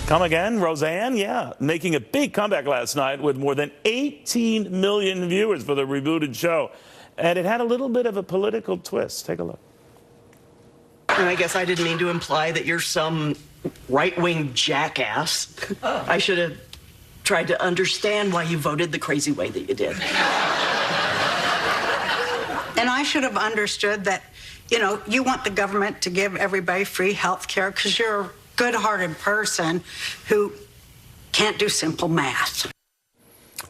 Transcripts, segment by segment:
Come again, Roseanne? Yeah, making a big comeback last night with more than 18 million viewers for the rebooted show. And it had a little bit of a political twist. Take a look. And I guess I didn't mean to imply that you're some right-wing jackass. I should have tried to understand why you voted the crazy way that you did. And I should have understood that, you know, you want the government to give everybody free health care because you're a good-hearted person who can't do simple math.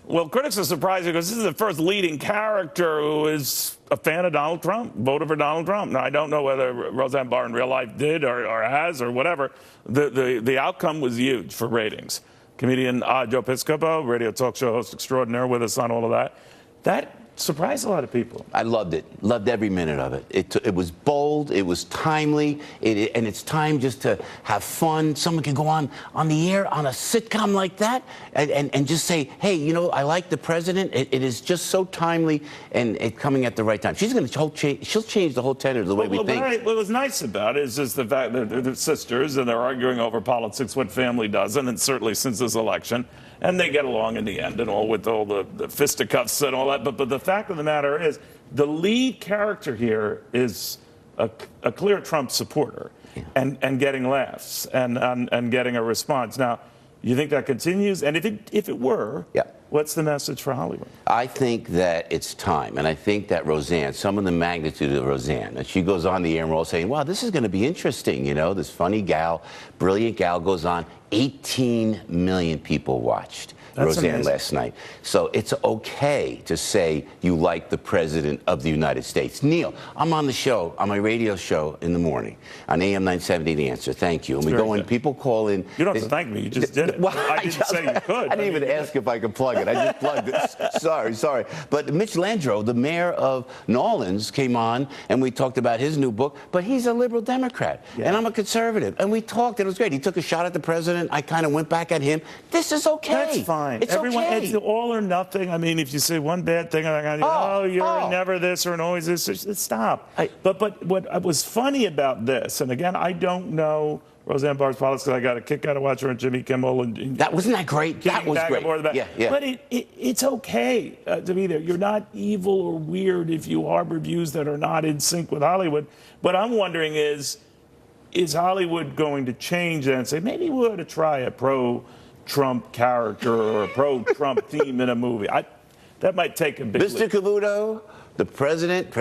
Well, critics are surprised because this is the first leading character who is a fan of Donald Trump, voted for Donald Trump. Now, I don't know whether Roseanne Barr in real life did or has or whatever. The outcome was huge for ratings. Comedian Joe Piscopo, radio talk show host extraordinaire, with us on all of that. That surprised a lot of people. I loved it. Loved every minute of it. It was bold. It was timely. And it's time just to have fun. Someone can go on the air on a sitcom like that and just say, hey, you know, I like the president. It is just so timely and coming at the right time. She's going to she'll change the whole tenor of the way we think. What was nice about it is just the fact that they're sisters and they're arguing over politics, what family doesn't, and certainly since this election. And they get along in the end and all with all the fisticuffs and all that. But the fact of the matter is, the lead character here is a clear Trump supporter, yeah, and getting laughs and getting a response. Now, you think that continues? And if it were, yeah, what's the message for Hollywood? I think that it's time, and I think that Roseanne, some of the magnitude of Roseanne, and she goes on the air and we're all saying, wow, this is going to be interesting, you know, this funny gal, brilliant gal goes on. 18 million people watched Roseanne last night. So it's okay to say you like the president of the United States. Neil, I'm on the show, on my radio show in the morning, on AM 970 The Answer. Thank you. And we go in, people call in. You don't have to thank me. You just did it. Well, I didn't say you could. I didn't even ask if I could plug it. I just plugged it. Sorry. But Mitch Landrieu, the mayor of New Orleans, came on and we talked about his new book. But he's a liberal Democrat, and I'm a conservative. And we talked, and it was great. He took a shot at the president. I kind of went back at him. This is okay. That's fine. It's okay. It's all or nothing. I mean, if you say one bad thing, you're never this or always this, stop. But what was funny about this, and again, I don't know Roseanne Barr's politics. I got a kick out of watching her and Jimmy Kimmel. And wasn't that great? That was great. Yeah. But it's okay to be there. You're not evil or weird if you harbor views that are not in sync with Hollywood. What I'm wondering is Hollywood going to change that and say, maybe we ought to try a pro-Trump character or a pro-Trump theme in a movie? That might take a big Mr. Cavuto, the president,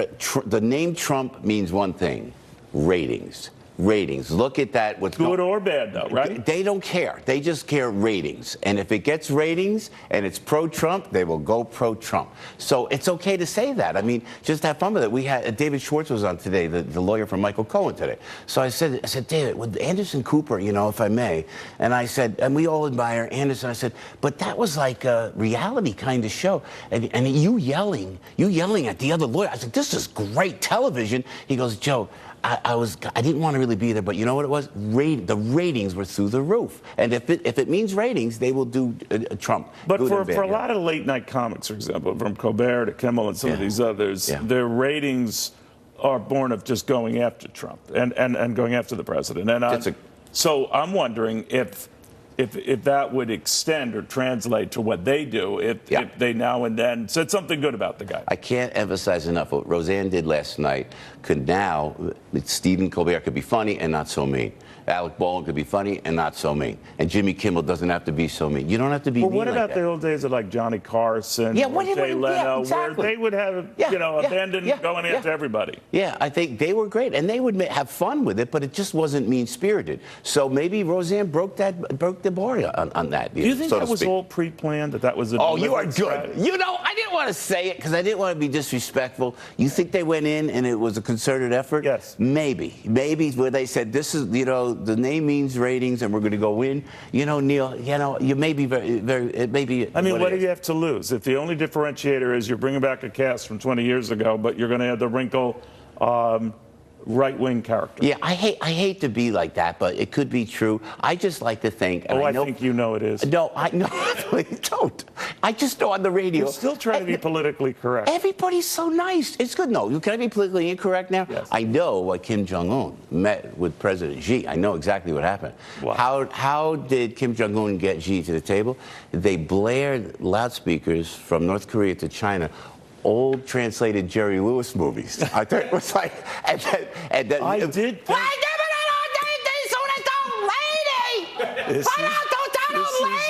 the name Trump means one thing: ratings. Ratings. Look at that. What's good or bad, though, right? They don't care. They just care ratings. And if it gets ratings and it's pro-Trump, they will go pro-Trump. So it's okay to say that. I mean, just have fun with it. We had David Schwartz was on today, the lawyer from Michael Cohen today. So I said, David, with Anderson Cooper, you know, if I may, and I said, and we all admire Anderson. I said, but that was like a reality kind of show, and you yelling at the other lawyer. I said, this is great television. He goes, Joe, I didn't want to really be there, but you know what it was? The ratings were through the roof. And if it means ratings, they will do Trump. But for a lot of late night comics, for example, from Colbert to Kimmel and some of these others, their ratings are born of just going after Trump and going after the president. And so I'm wondering if that would extend or translate to what they do if they now and then said something good about the guy. I can't emphasize enough what Roseanne did last night. Stephen Colbert could be funny and not so mean. Alec Baldwin could be funny and not so mean. And Jimmy Kimmel doesn't have to be so mean. You don't have to be mean what about like the old days of like Johnny Carson, Jay Leno, where they would have, abandoned going after everybody? Yeah, I think they were great. And they would have fun with it, but it just wasn't mean-spirited. So maybe Roseanne broke the bar on that. Do you think that was all pre-planned, that was a you are good. Strategy? You know, I didn't want to say it because I didn't want to be disrespectful. You think they went in and it was a concerted effort? Yes. Maybe where they said, this is, the name means ratings and we're going to go in. You know, Neil, you may be it may be. I mean, what do you have to lose? If the only differentiator is you're bringing back a cast from 20 years ago, but you're going to add the wrinkle, right-wing character. Yeah, I hate to be like that, but it could be true. I just like to think. And I think you know it is. No, I know. I don't. I just know on the radio. You're still trying to be politically correct. Everybody's so nice. It's good. No, can I be politically incorrect now? Yes. I know what Kim Jong-un met with President Xi. I know exactly what happened. Wow. How did Kim Jong-un get Xi to the table? They blared loudspeakers from North Korea to China, old translated Jerry Lewis movies. I thought it was like, and then I did think...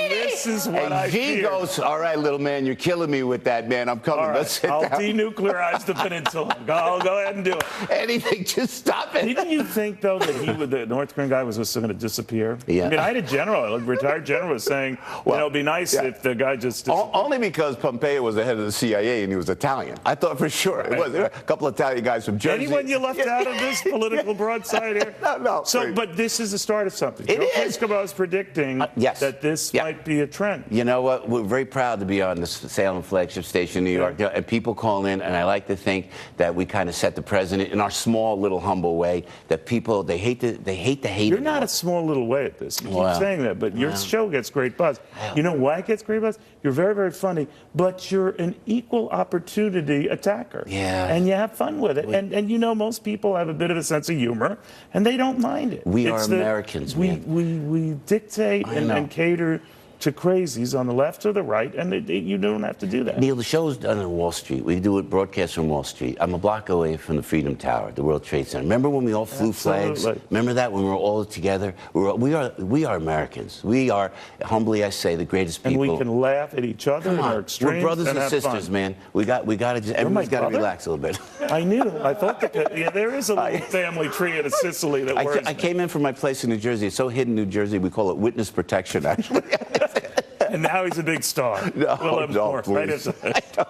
This is what and I Xi fear. goes, all right, little man, you're killing me with that, man. I'm coming. All right, Let's sit I'll down. denuclearize the peninsula. Go ahead and do it. Anything, just stop it. Didn't you think, though, that the North Korean guy was just going to disappear? Yeah. I mean, I had a general, a retired general, was saying, it'd be nice if the guy just disappeared. Only because Pompeo was the head of the CIA and he was Italian. I thought for sure it was. There were a couple of Italian guys from Jersey. Anyone you left out of this political broadside here? No. So, please. but this is the start of something. It is. Piscopo is predicting yes. that this might be a trend. You know what? We're very proud to be on the Salem flagship station in New York. Yeah. And people call in, and I like to think that we kind of set the president in our small, little, humble way. That people they hate the hate. You're not a small little way at this. You keep Wow. saying that, but your show gets great buzz. Wow. You know why it gets great buzz? You're very, very funny, but you're an equal opportunity attacker. Yeah. And you have fun with it. And you know, most people have a bit of a sense of humor, and they don't mind it. We are Americans, man. We dictate and cater to crazies on the left or the right, and you don't have to do that. Neil, the show's done on Wall Street. We do it broadcast from Wall Street. I'm a block away from the Freedom Tower, the World Trade Center. Remember when we all flew flags? Remember that when we were all together? We are Americans. We are, humbly I say, the greatest people. And we can laugh at each other in our extremes. We're brothers and have sisters, fun. man. We got to just everybody's got to relax a little bit. I knew. I thought that there is a little family tree in Sicily that works. I came in from my place in New Jersey. It's so hidden in New Jersey, we call it witness protection, actually. And now he's a big star. No, We'll have more right please. after this.